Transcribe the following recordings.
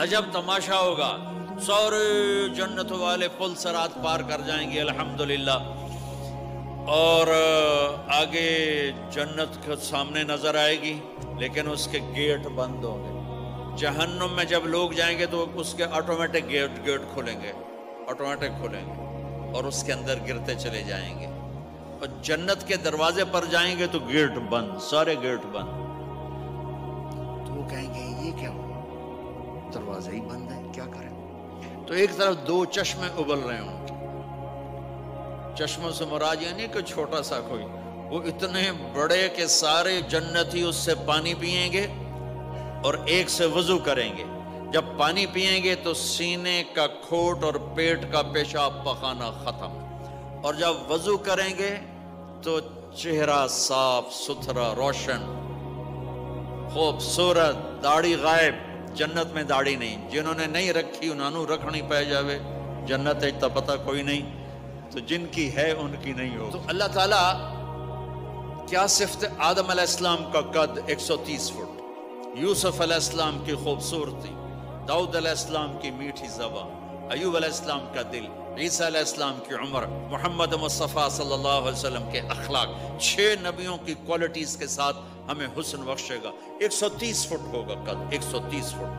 عجب تماشا ہوگا، سارے جنت والے پل صراط پار کر جائیں گے الحمدللہ، اور آگے جنت کے سامنے نظر آئے گی لیکن اس کے گیٹ بند ہوں گے۔ جہنم میں جب لوگ جائیں گے تو اس کے آٹومیٹک گیٹ کھلیں گے، آٹومیٹک کھلیں گے اور اس کے اندر گرتے چلے جائیں گے، اور جنت کے دروازے پر جائیں گے تو گیٹ بند، سارے گیٹ بند۔ تو وہ کہیں گے یہ کیا ہوا، دروازہ ہی بند ہے، کیا کریں؟ تو ایک طرف دو چشمے ابل رہے ہوں گے، چشموں سے مراد یہ نہیں کہ چھوٹا سا کوئی، وہ اتنے بڑے کہ سارے جنتی اس سے پانی پئیں گے اور ایک سے وضو کریں گے۔ جب پانی پئیں گے تو سینے کا کھوٹ اور پیٹ کا پیشاب پخانا ختم، اور جب وضو کریں گے تو چہرہ صاف ستھرا روشن خوبصورت، داڑھی غائب۔ جنت میں داڑھی نہیں، جنہوں نے نہیں رکھی انہوں نے رکھنی پہ جاوے، جنت ہے تو پتہ کوئی نہیں، تو جن کی ہے ان کی نہیں ہو۔ تو اللہ تعالیٰ کیا صفت، آدم علیہ السلام کا قد 130 فٹ، یوسف علیہ السلام کی خوبصورتی، داؤد علیہ السلام کی میٹھی زبان، ایوب علیہ السلام کا دل، عیسیٰ علیہ السلام کی عمر، محمد مصطفیٰ صلی اللہ علیہ وسلم کے اخلاق، 6 نبیوں کی کوالٹیز کے ساتھ ہمیں حسن بخشے گا۔ 130 فٹ ہوگا قد، 130 فٹ،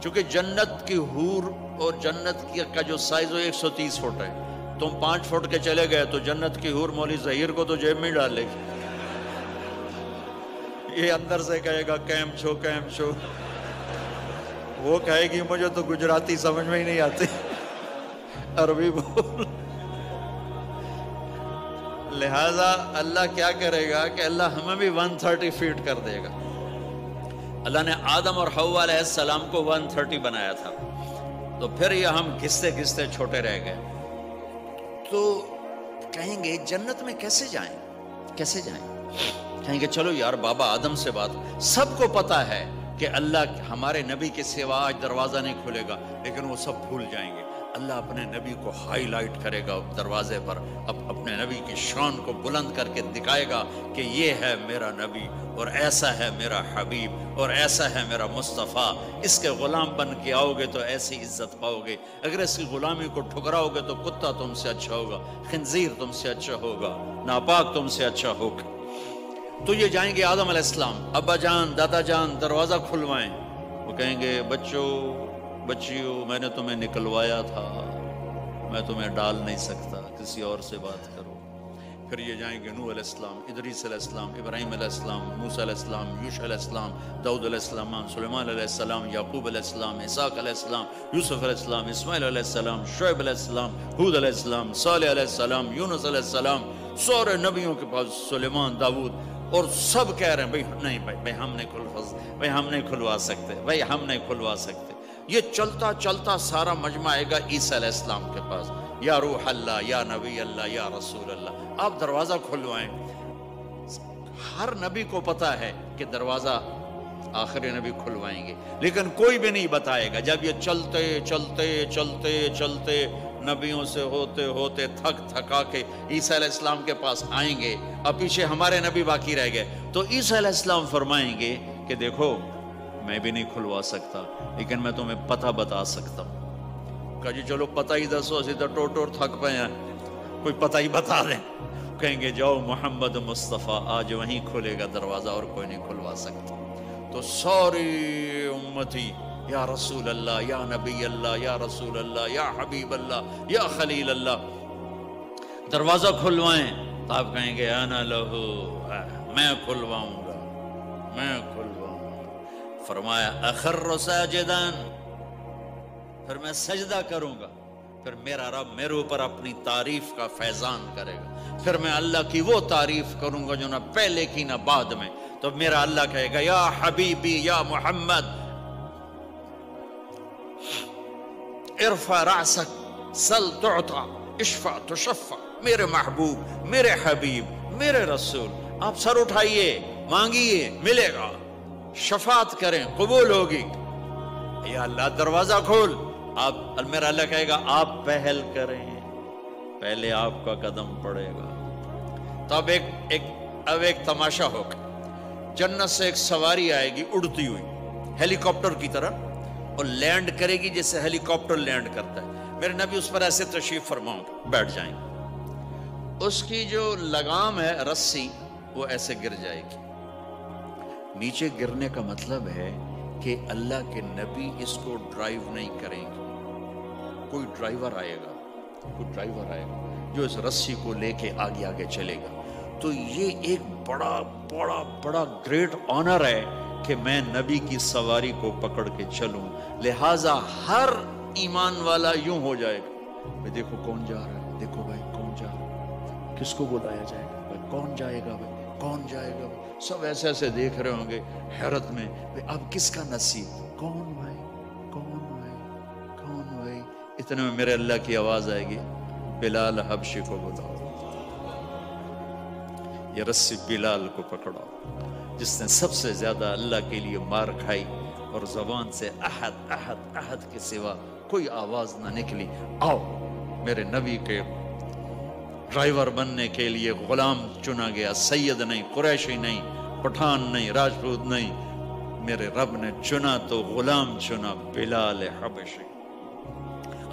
چونکہ جنت کی حور اور جنت کا جو سائز ہو 130 فٹ ہے۔ تم 5 فٹ کے چلے گئے تو جنت کی حور مولوی ظہیر کو تو جیب میں ڈال لے گی، یہ اندر سے کہے گا کیم چھو کیم چھو، وہ کہے گی مجھے تو گجراتی سمجھ میں ہی نہیں آتی، عربی بول۔ لہذا اللہ کیا کرے گا کہ اللہ ہمیں بھی 130 فیٹ کر دے گا۔ اللہ نے آدم اور حوا علیہ السلام کو 130 بنایا تھا، تو پھر یہ ہم گھستے گھستے چھوٹے رہ گئے۔ تو کہیں گے جنت میں کیسے جائیں، کیسے جائیں؟ کہیں گے چلو یار بابا آدم سے بات، سب کو پتا ہے کہ اللہ ہمارے نبی کے سوا آج دروازہ نہیں کھلے گا، لیکن وہ سب بھول جائیں گے۔ اللہ اپنے نبی کو ہائی لائٹ کرے گا دروازے پر، اپنے نبی کی شان کو بلند کر کے دکھائے گا کہ یہ ہے میرا نبی، اور ایسا ہے میرا حبیب، اور ایسا ہے میرا مصطفیٰ۔ اس کے غلام بن کے آؤ گے تو ایسی عزت پاؤ گے، اگر اس کی غلامی کو ٹھکراؤ گے تو کتا تم سے اچھا ہوگا، خنزیر تم سے اچھا ہوگا، ناپاک تم سے اچھا ہوگا۔ تو یہ جائیں گے آدم علیہ السلام، ابا جان دادا جان دروازہ کھلوائیں، وہ کہیں گے بچوں بچیوں میں نے تمہیں نکلوایا تھا، میں تمہیں ڈال نہیں سکتا، کسی اور سے بات کرو۔ پھر یہ جائیں گے نوح علیہ السلام، ادریس علیہ السلام، ابراہیم علیہ السلام، موسیٰ علیہ السلام، یوشع علیہ السلام، داؤد علیہ السلام، سلیمان علیہ السلام، یعقوب علیہ السلام، اسحاق علیہ السلام، یوسف علیہ السلام، اسماعیل علیہ السلام، شعیب علیہ السلام، ہود علیہ السلام، صالح علیہ السلام، یونس علیہ السلام، سارے نبیوں کے پاس، سلیمان، داؤد، اور سب کہہ رہے ہیں بھائی نہیں بھائی ہم نہیں کھلوا سکتے، بھائی ہم نہیں کھلوا سکتے۔ یہ چلتا چلتا سارا مجمع آئے گا عیسیٰ علیہ السلام کے پاس، یا روح اللہ، یا نبی اللہ، یا رسول اللہ، آپ دروازہ کھلوائیں۔ ہر نبی کو پتا ہے کہ دروازہ آخری نبی کھلوائیں گے، لیکن کوئی بھی نہیں بتائے گا۔ جب یہ چلتے چلتے چلتے چلتے نبیوں سے ہوتے ہوتے تھکا کے عیسیٰ علیہ السلام کے پاس آئیں گے، اب پیچھے ہمارے نبی باقی رہ گئے، تو عیسیٰ علیہ السلام فرمائیں گے کہ دیکھو میں بھی نہیں کھلوا سکتا، لیکن میں تمہیں پتہ بتا سکتا ہوں۔ کہا جی چلو پتہ ہی دسو، اسی تو ٹور تھک پے ہیں، کوئی پتہ ہی بتا دیں۔ کہیں گے جاؤ محمد مصطفیٰ، آج وہیں کھلے گا دروازہ اور کوئی نہیں کھلوا سکتا۔ تو ساری امتی یا رسول اللہ، یا نبی اللہ، یا رسول اللہ، یا حبیب اللہ، یا خلیل اللہ، دروازہ کھلوائیں۔ تو آپ کہیں گے انا لہو، میں کھلواؤں گا، میں کھلواؤں گا۔ فرمایا اخر ساجداً، پھر میں سجدہ کروں گا، پھر میرا رب میرے اوپر اپنی تعریف کا فیضان کرے گا، پھر میں اللہ کی وہ تعریف کروں گا جو نہ پہلے کی نہ بعد میں۔ تو میرا اللہ کہے گا یا حبیبی یا محمد ارفع رأسک سل تعطا اشفع تشفع، میرے محبوب، میرے حبیب، میرے رسول، آپ سر اٹھائیے، مانگیے، ملے گا، شفاعت کریں، قبول ہوگی۔ یا اللہ دروازہ کھول، آپ میرا اللہ کہے گا آپ پہل کریں، پہلے آپ کا قدم پڑے گا۔ تو اب ایک تماشا ہوگا، جنت سے ایک سواری آئے گی اڑتی ہوئی ہیلی کاپٹر کی طرح، اور لینڈ کرے گی جیسے ہیلی کاپٹر لینڈ کرتا ہے، میرے نبی اس پر ایسے تشریف فرماؤں گے، بیٹھ جائیں گے، اس کی جو لگام ہے رسی وہ ایسے گر جائے گی۔ نیچے گرنے کا مطلب ہے کہ اللہ کے نبی اس کو ڈرائیو نہیں کریں گے، کوئی ڈرائیور آئے گا جو اس رسی کو لے کے آگے آگے چلے گا۔ تو یہ ایک بڑا بڑا بڑا گریٹ آنر ہے کہ میں نبی کی سواری کو پکڑ کے چلوں، لہٰذا ہر ایمان والا یوں ہو جائے گا، بھائی دیکھو کون جا رہا ہے، دیکھو بھائی کون جا رہا ہے، کس کو بلایا جائے گا، بھائی کون جائے گا، بھائی کون جائے گا، سب ایسے ایسے دیکھ رہے ہوں گے حیرت میں، اب کس کا نصیب، کون بھائی کون بھائی کون بھائی۔ اتنے میں میرے اللہ کی آواز آئے گی، بلال حبشی کو بلاؤ، یہ رسی بلال کو پکڑاؤ، جس نے سب سے زیادہ اللہ کے لیے مار کھائی اور زبان سے احد احد احد کے سوا کوئی آواز نہ نکلی۔ آؤ، میرے نبی کے ڈرائیور بننے کے لیے غلام چنا گیا، سید نہیں، قریشی نہیں، پٹھان نہیں، راجپوت نہیں، میرے رب نے چنا تو غلام چنا، بلال حبشی۔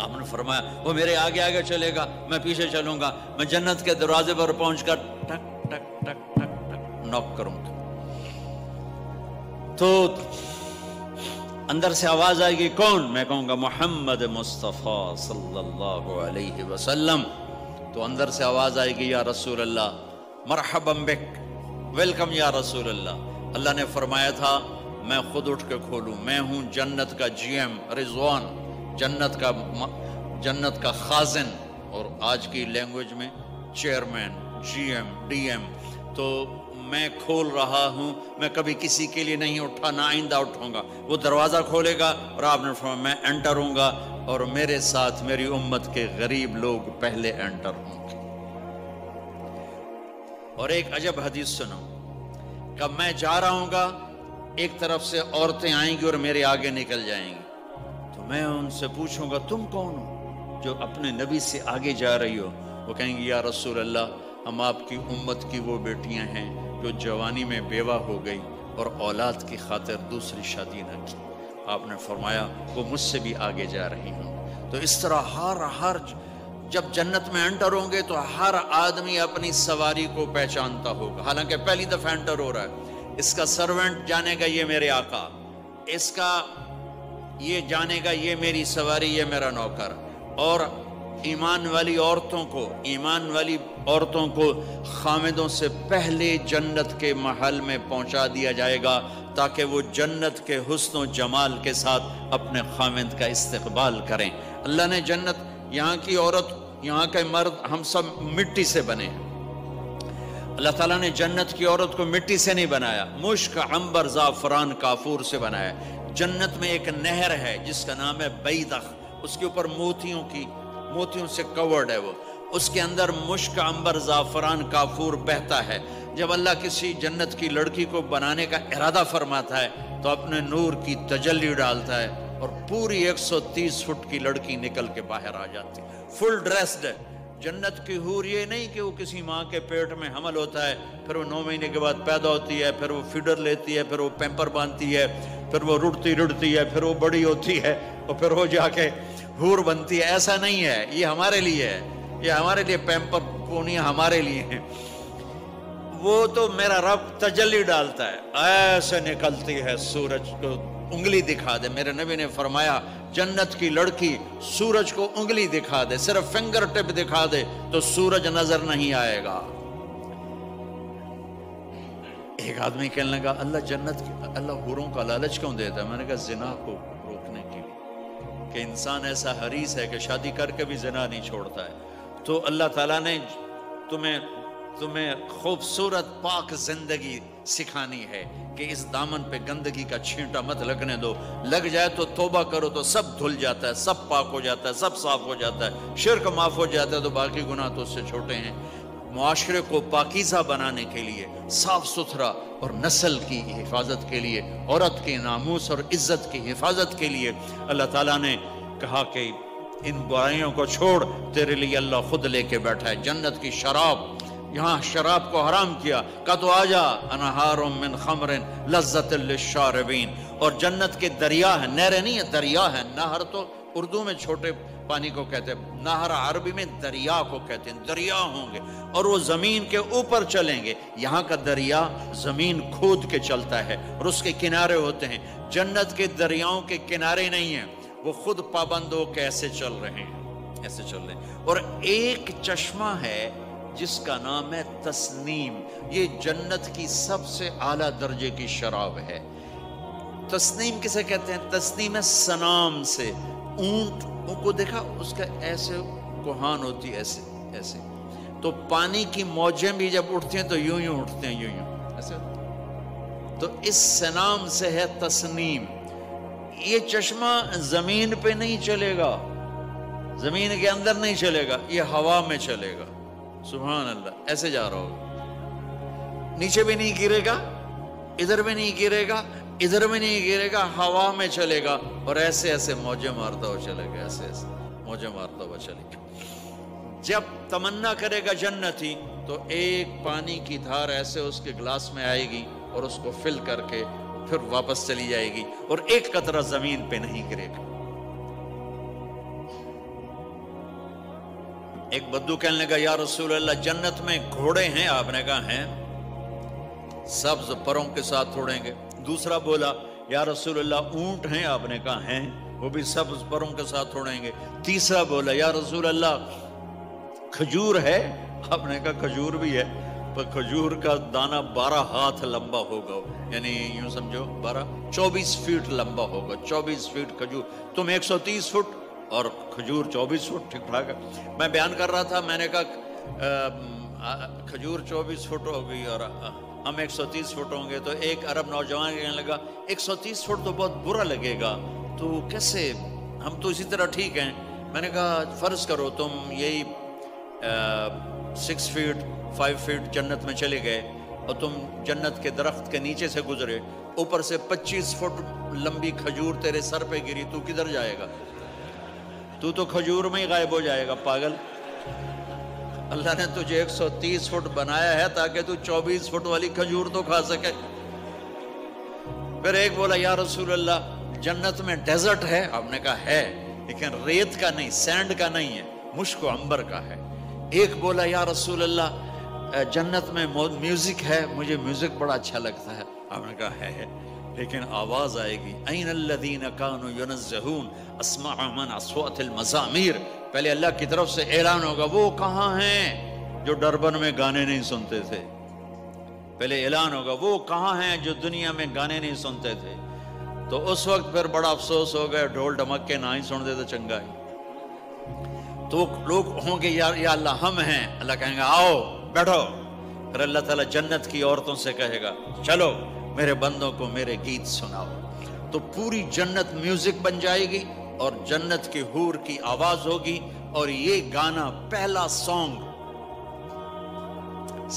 آپ نے فرمایا وہ میرے آگے آگے چلے گا، میں پیچھے چلوں گا، میں جنت کے دروازے پر پہنچ کر ٹک ٹک ٹک ٹک ٹک نوک کروں گا، تو اندر سے آواز آئے گی، کون؟ میں کہوں گا محمد مصطفیٰ صلی اللہ علیہ وسلم، تو اندر سے آواز آئے گی، یا رسول اللہ، مرحبا بک، ویلکم یا رسول اللہ۔ اللہ نے فرمایا تھا میں خود اٹھ کے کھولوں، میں ہوں جنت کا جی ایم رضوان، جنت کا خازن، اور آج کی لینگویج میں chairman, G M, D M, تو میں کھول رہا ہوں، میں کبھی کسی کے لیے نہیں اٹھا، نہ آئندہ اٹھوں گا۔ وہ دروازہ کھولے گا اور آپ نے فرمایا میں انٹر ہوں گا، اور میرے ساتھ میری امت کے غریب لوگ پہلے انٹر ہوں گے۔ اور ایک عجب حدیث سنو، کہ میں جا رہا ہوں گا، ایک طرف سے عورتیں آئیں گی اور میرے آگے نکل جائیں گی، تو میں ان سے پوچھوں گا تم کون ہو جو اپنے نبی سے آگے جا رہی ہو؟ وہ کہیں گی یا رسول اللہ، ہم آپ کی امت کی وہ بیٹیاں ہیں جو جوانی میں بیوہ ہو گئی اور اولاد کی خاطر دوسری شادی نہ کی۔ آپ نے فرمایا وہ مجھ سے بھی آگے جا رہی ہوں۔ تو اس طرح ہر جب جنت میں انٹر ہوں گے تو ہر آدمی اپنی سواری کو پہچانتا ہوگا، حالانکہ پہلی دفعہ انٹر ہو رہا ہے۔ اس کا سرونٹ جانے گا یہ میرے آقا، اس کا یہ جانے گا یہ میری سواری، یہ میرا نوکر، اور ایمان والی عورتوں کو خامدوں سے پہلے جنت کے محل میں پہنچا دیا جائے گا، تاکہ وہ جنت کے حسن و جمال کے ساتھ اپنے خامد کا استقبال کریں۔ اللہ نے جنت، یہاں کی عورت، یہاں کے مرد، ہم سب مٹی سے بنے ہیں۔ اللہ تعالیٰ نے جنت کی عورت کو مٹی سے نہیں بنایا، مشک، عنبر، زعفران، کافور سے بنایا۔ جنت میں ایک نہر ہے جس کا نام ہے بیدخ، اس کے اوپر موتیوں سے کورڈ ہے، وہ اس کے اندر مشک، عنبر، زعفران، کافور بہتا ہے۔ جب اللہ کسی جنت کی لڑکی کو بنانے کا ارادہ فرماتا ہے تو اپنے نور کی تجلی ڈالتا ہے، اور پوری 130 فٹ کی لڑکی نکل کے باہر آ جاتی ہے، فل ڈریسڈ ہے۔ جنت کی حور یہ نہیں کہ وہ کسی ماں کے پیٹ میں حمل ہوتا ہے، پھر وہ 9 مہینے کے بعد پیدا ہوتی ہے، پھر وہ فیڈر لیتی ہے، پھر وہ پیمپر باندھتی ہے، پھر وہ رڑتی ہے، پھر وہ بڑی ہوتی ہے، اور پھر وہ جا کے حور بنتی ہے۔ ایسا نہیں ہے، یہ ہمارے لیے ہے، یہ ہمارے لیے پیمپر پونیاں ہمارے لیے ہیں۔ وہ تو میرا رب تجلی ڈالتا ہے، ایسے نکلتی ہے، سورج کو انگلی دکھا دے۔ میرے نبی نے فرمایا جنت کی لڑکی سورج کو انگلی دکھا دے، صرف فنگر ٹپ دکھا دے تو سورج نظر نہیں آئے گا۔ ایک آدمی کہنے لگا اللہ حوروں کا لالچ کیوں دیتا ہے؟ میں نے کہا زنا کو روکنے کے لیے، کہ انسان ایسا حریص ہے کہ شادی کر کے بھی زنا نہیں چھوڑتا ہے۔ تو اللہ تعالیٰ نے تمہیں خوبصورت پاک زندگی سکھانی ہے کہ اس دامن پہ گندگی کا چھینٹا مت لگنے دو، لگ جائے تو توبہ کرو تو سب دھل جاتا ہے، سب پاک ہو جاتا ہے، سب صاف ہو جاتا ہے، شرک معاف ہو جاتا ہے، تو باقی گناہ تو اس سے چھوٹے ہیں۔ معاشرے کو پاکیزہ بنانے کے لیے، صاف ستھرا، اور نسل کی حفاظت کے لیے، عورت کے ناموس اور عزت کی حفاظت کے لیے اللہ تعالیٰ نے کہا کہ ان برائیوں کو چھوڑ، تیرے لیے اللہ خود لے کے بیٹھا ہے جنت کی شراب۔ یہاں شراب کو حرام کیا، کہا تو آجا انہار من خمر لذت للشاربین، اور جنت کے دریا ہیں، نہریں نہیں ہیں، دریا ہیں. نہر تو اردو میں چھوٹے پانی کو کہتے ہیں، نہر عربی میں دریا کو کہتے ہیں. دریا ہوں گے اور وہ زمین کے اوپر چلیں گے. یہاں کا دریا زمین کھود کے چلتا ہے اور اس کے کنارے ہوتے ہیں. جنت کے دریاؤں کے کنارے نہیں ہیں، وہ خود پابند ہو کے ایسے چل رہے ہیں، ایسے چل رہے ہیں. اور ایک چشمہ ہے جس کا نام ہے تسنیم. یہ جنت کی سب سے اعلیٰ درجے کی شراب ہے. تسنیم کسے کہتے ہیں؟ تسنیم ہے سنام سے. اونٹ کو دیکھا، اس کا ایسے کوہان ہوتی ہے، ایسے ایسے. تو پانی کی موجیں بھی جب اٹھتی ہیں تو یوں یوں اٹھتے ہیں، یوں یوں ایسے. تو اس سنام سے ہے تسنیم. یہ چشمہ زمین پہ نہیں چلے گا، زمین کے اندر نہیں چلے گا، یہ ہوا میں چلے گا. سبحان اللہ. ایسے جا رہا ہوگا، نیچے بھی نہیں گرے گا، ادھر بھی نہیں گرے گا، ادھر بھی نہیں گرے گا، ہوا میں چلے گا اور ایسے ایسے موجیں مارتا ہوا چلے گا، ایسے ایسے موجیں مارتا ہوا چلے گا. جب تمنا کرے گا جنتی تو ایک پانی کی دھار ایسے اس کے گلاس میں آئے گی اور اس کو فل کر کے پھر واپس چلی جائے گی اور ایک قطرہ زمین پہ نہیں گرے گا. ایک بدو کہنے لگا یا رسول اللہ جنت میں گھوڑے ہیں؟ آپ نے کہا ہیں، سبز پروں کے ساتھ اڑیں گے. دوسرا بولا یا رسول اللہ اونٹ ہیں؟ آپ نے کہا ہیں، وہ بھی سبز پروں کے ساتھ اڑیں گے. تیسرا بولا یا رسول اللہ کھجور ہے؟ آپ نے کہا کھجور بھی ہے، پر کھجور کا دانہ 12 ہاتھ لمبا ہوگا، یعنی یوں سمجھو 24 فیٹ لمبا ہوگا. 24 فیٹ کھجور، تم 130 فٹ اور کھجور 24 فٹ. ٹھیک ٹھاک ہے. میں بیان کر رہا تھا، میں نے کہا کھجور 24 فٹ ہوگی اور ہم 130 فٹ ہوں گے. تو ایک عرب نوجوان کہنے لگا 130 فٹ تو بہت برا لگے گا، تو کیسے، ہم تو اسی طرح ٹھیک ہیں. میں نے کہا فرض کرو تم یہی 6 فیٹ 5 فیٹ جنت میں چلے گئے اور تم جنت کے درخت کے نیچے سے گزرے، اوپر سے 25 فٹ لمبی کھجور تیرے سر پہ گری، تو کدھر جائے گا؟ تو کھجور میں ہی غائب ہو جائے گا، پاگل. اللہ نے تجھے 130 فٹ بنایا ہے تاکہ تو 24 فٹ والی کھجور تو کھا سکے. پھر ایک بولا یا رسول اللہ جنت میں ڈیزرٹ ہے؟ آپ نے کہا ہے، لیکن ریت کا نہیں، سینڈ کا نہیں ہے، مشک و عنبر کا ہے. ایک بولا یا رسول اللہ جنت میں میوزک ہے؟ مجھے میوزک بڑا اچھا لگتا ہے. آپ نے کہا ہے، لیکن آواز آئے گی این الذین کانوا ینزہون اسمع من اصوات المزامیر. پہلے اللہ کی طرف سے اعلان ہوگا وہ کہاں ہیں جو ڈربن میں گانے نہیں سنتے تھے. پہلے اعلان ہوگا وہ کہاں ہیں جو دنیا میں گانے نہیں سنتے تھے. تو اس وقت پھر بڑا افسوس ہو گیا، ڈھول ڈھمکے نہ ہی سن دے تو چنگا ہے. تو لوگ ہوں گے یا اللہ ہم ہیں. اللہ کہیں گا آؤ بیٹھو. پھر اللہ تعالیٰ جنت کی عورتوں سے کہے گا چلو میرے بندوں کو میرے گیت سناؤ. تو پوری جنت میوزک بن جائے گی اور جنت کی حور کی آواز ہوگی. اور یہ گانا پہلا سانگ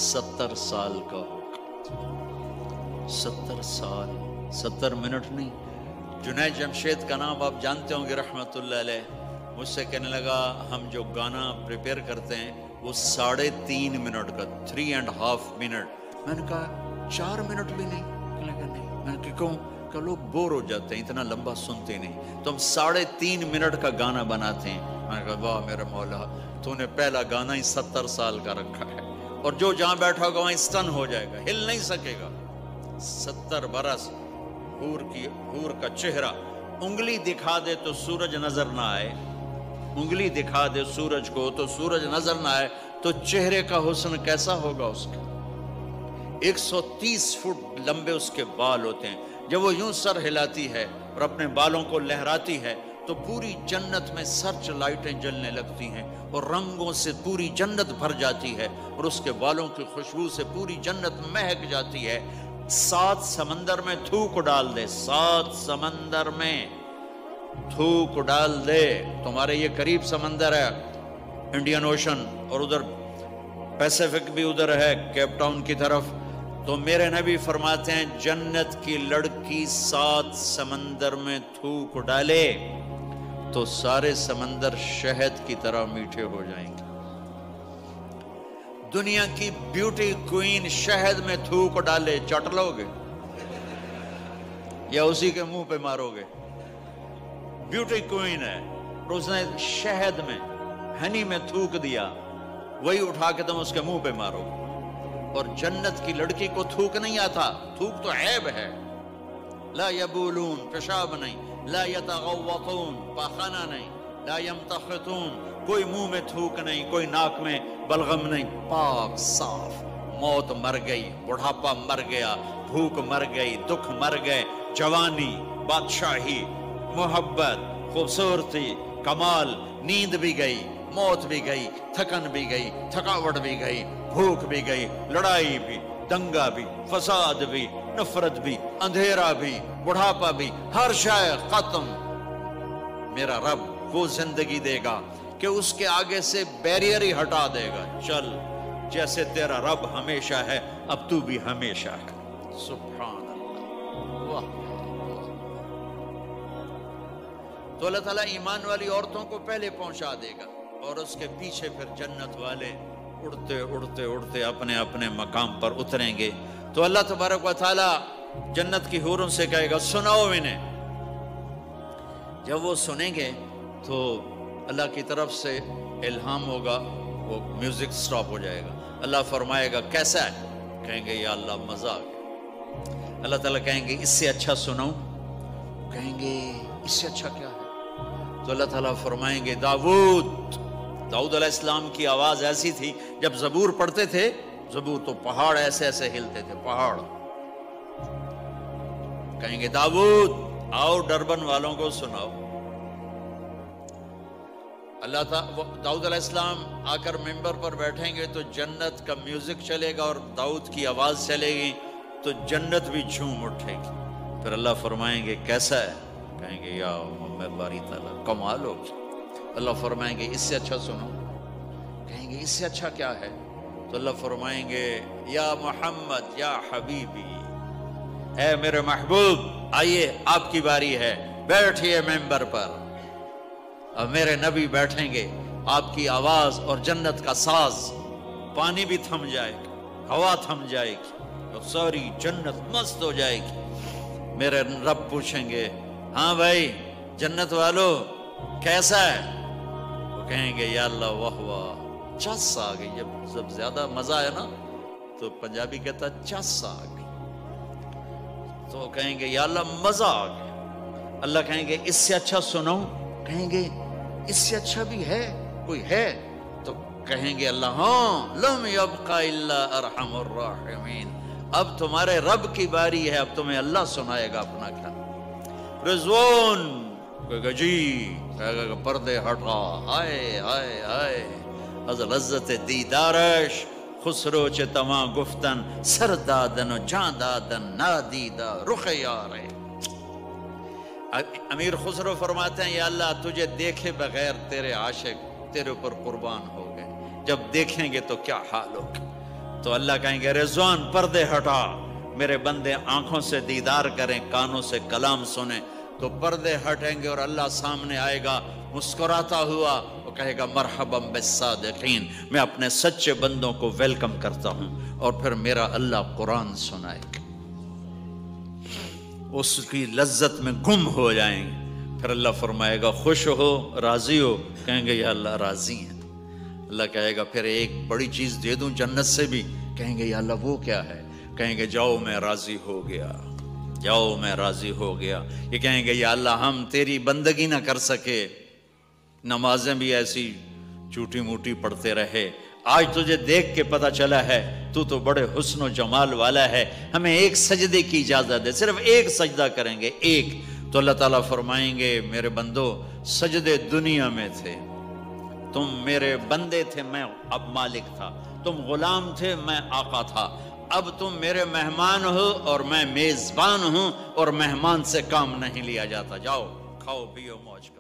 70 سال کا ہوگا. 70 سال، 70 منٹ نہیں. جنید جمشید کا نام آپ جانتے ہوں گے رحمت اللہ علیہ. مجھ سے کہنے لگا ہم جو گانا پریپیئر کرتے ہیں وہ 3.5 منٹ کا، 3.5 منٹ. میں نے کہا 4 منٹ بھی نہیں. میں نے کہا کیوں؟ کہ لوگ بور ہو جاتے ہیں، اتنا لمبا سنتے نہیں. تو ہم 3.5 منٹ کا گانا بناتے ہیں. میں نے کہا واہ میرا مولا، تو نے پہلا گانا ہی 70 سال کا رکھا ہے. اور جو جہاں بیٹھا ہوگا وہیں اسٹن ہو جائے گا، ہل نہیں سکے گا. 70 برس حور کا چہرہ، انگلی دکھا دے تو سورج نظر نہ آئے، انگلی دکھا دے سورج کو تو سورج نظر نہ آئے، تو چہرے کا حسن کیسا ہوگا اس کا. 130 فٹ لمبے اس کے بال ہوتے ہیں. جب وہ یوں سر ہلاتی ہے اور اپنے بالوں کو لہراتی ہے تو پوری جنت میں سرچ لائٹیں جلنے لگتی ہیں اور رنگوں سے پوری جنت بھر جاتی ہے اور اس کے بالوں کی خوشبو سے پوری جنت مہک جاتی ہے. 7 سمندر میں تھوک ڈال دے، 7 سمندر میں تھوک ڈال دے. تمہارے یہ قریب سمندر ہے انڈین اوشن، اور ادھر پیسیفک بھی ادھر ہے کیپ ٹاؤن کی طرف. تو میرے نبی فرماتے ہیں جنت کی لڑکی 7 سمندر میں تھوک ڈالے تو سارے سمندر شہد کی طرح میٹھے ہو جائیں گے. دنیا کی بیوٹی کوئین شہد میں تھوک ڈالے، چٹ لو گے؟ یا اسی کے منہ پہ مارو گے؟ بیوٹی کوئین ہے، اس نے شہد میں ہنی میں تھوک دیا، وہی اٹھا کے تم اس کے منہ پہ مارو گے۔ اور جنت کی لڑکی کو تھوک نہیں آتا، تھوک تو عیب ہے۔ لا یبولون، پیشاب نہیں، لا یتغوطون، پاخانہ نہیں، لا یمتخطون، کوئی منہ میں تھوک نہیں، کوئی ناک میں بلغم نہیں، پاک صاف۔ موت مر گئی، بڑھاپا مر گیا، بھوک مر گئی، دکھ مر گئے، جوانی، بادشاہی، محبت، خوبصورتی، کمال، نیند بھی گئی، موت بھی گئی، تھکن بھی گئی، تھکاوٹ بھی گئی، بھوک بھی گئی، لڑائی بھی، دنگا بھی، فساد بھی، نفرت بھی، اندھیرا بھی، بڑھاپا بھی، ہر شے ختم۔ میرا رب وہ زندگی دے گا کہ اس کے آگے سے بیریئر ہی ہٹا دے گا، چل جیسے تیرا رب ہمیشہ ہے اب تو بھی ہمیشہ ہے۔ سبحان اللہ، واہ۔ تو اللہ تعالیٰ ایمان والی عورتوں کو پہلے پہنچا دے گا اور اس کے پیچھے پھر جنت والے اڑتے اڑتے اڑتے اپنے اپنے مقام پر اتریں گے۔ تو اللہ تبارک و تعالیٰ جنت کی حوروں سے کہے گا سناؤ انہیں۔ جب وہ سنیں گے تو اللہ کی طرف سے الہام ہوگا، وہ میوزک سٹاپ ہو جائے گا۔ اللہ فرمائے گا کیسا ہے؟ کہیں گے یا اللہ مزہ آ گیا۔ اللہ تعالیٰ کہیں گے اس سے اچھا سناؤں؟ کہیں گے اس سے اچھا کیا ہے؟ تو اللہ تعالیٰ فرمائیں گے داؤد علیہ السلام کی آواز ایسی تھی، جب زبور پڑھتے تھے، زبور تو پہاڑ ایسے ایسے ہلتے تھے، پہاڑ۔ کہیں گے داؤد آؤ ڈربن والوں کو سناؤ۔ اللہ تعالیٰ داؤد علیہ السلام آ کر ممبر پر بیٹھیں گے تو جنت کا میوزک چلے گا اور داؤد کی آواز چلے گی تو جنت بھی جھوم اٹھے گی۔ پھر اللہ فرمائیں گے کیسا ہے؟ کہیں گے یا محمد باری تعالیٰ کمال ہوگی۔ اللہ فرمائیں گے اس سے اچھا سنو۔ کہیں گے اس سے اچھا کیا ہے؟ تو اللہ فرمائیں گے یا محمد یا حبیبی، اے میرے محبوب آئیے آپ کی باری ہے، بیٹھیے ممبر پر۔ اب میرے نبی بیٹھیں گے، آپ کی آواز اور جنت کا ساز، پانی بھی تھم جائے گا، ہوا تھم جائے گی اور ساری جنت مست ہو جائے گی۔ میرے رب پوچھیں گے ہاں بھائی جنت والو کیسا ہے؟ وہ کہیں گے یا اللہ واہ واہ، چس آ گئی۔ جب زیادہ مزہ ہے نا تو پنجابی کہتا چس آ گئی، تو کہیں گے یا اللہ مزہ آ گیا۔ اللہ کہیں گے اس سے اچھا سنو؟ کہیں گے اس سے اچھا بھی ہے کوئی ہے؟ تو کہیں گے اللہ ہاں لم یبق الا ارحم الراحمین، اب تمہارے رب کی باری ہے، اب تمہیں اللہ سنائے گا اپنا کیا۔ رضوان کہے گا جی، کہے گا پردے ہٹا، ہائے ہائے ہائے از لذت دیدارش خسرو چه تما گفتن سر دادن و جان دادن نادیدہ رخ یارے۔ امیر خسرو فرماتے ہیں یا اللہ تجھے دیکھے بغیر تیرے عاشق تیرے اوپر قربان ہو گئے، جب دیکھیں گے تو کیا حال ہوگا۔ تو اللہ کہیں گے رضوان پردے ہٹا، میرے بندے آنکھوں سے دیدار کریں، کانوں سے کلام سنیں، تو پردے ہٹیں گے اور اللہ سامنے آئے گا مسکراتا ہوا، وہ کہے گا مرحبا بالصادقین، میں اپنے سچے بندوں کو ویلکم کرتا ہوں۔ اور پھر میرا اللہ قرآن سنائے گا، اس کی لذت میں گم ہو جائیں گے۔ پھر اللہ فرمائے گا خوش ہو، راضی ہو؟ کہیں گے یا اللہ راضی ہیں۔ اللہ کہے گا پھر ایک بڑی چیز دے دوں جنت سے بھی؟ کہیں گے یا اللہ وہ کیا ہے؟ کہیں گے جاؤ میں راضی ہو گیا، جاؤ میں راضی ہو گیا۔ یہ کہیں گے یا اللہ ہم تیری بندگی نہ کر سکے، نمازیں بھی ایسی چوٹی موٹی پڑھتے رہے، آج تجھے دیکھ کے پتہ چلا ہے تو بڑے حسن و جمال والا ہے، ہمیں ایک سجدے کی اجازت دے، صرف ایک سجدہ کریں گے، ایک۔ تو اللہ تعالیٰ فرمائیں گے میرے بندو سجدے دنیا میں تھے، تم میرے بندے تھے، میں اب مالک تھا، تم غلام تھے، میں آقا تھا، اب تم میرے مہمان ہو اور میں میزبان ہوں، اور مہمان سے کام نہیں لیا جاتا، جاؤ کھاؤ پیو موج کرو۔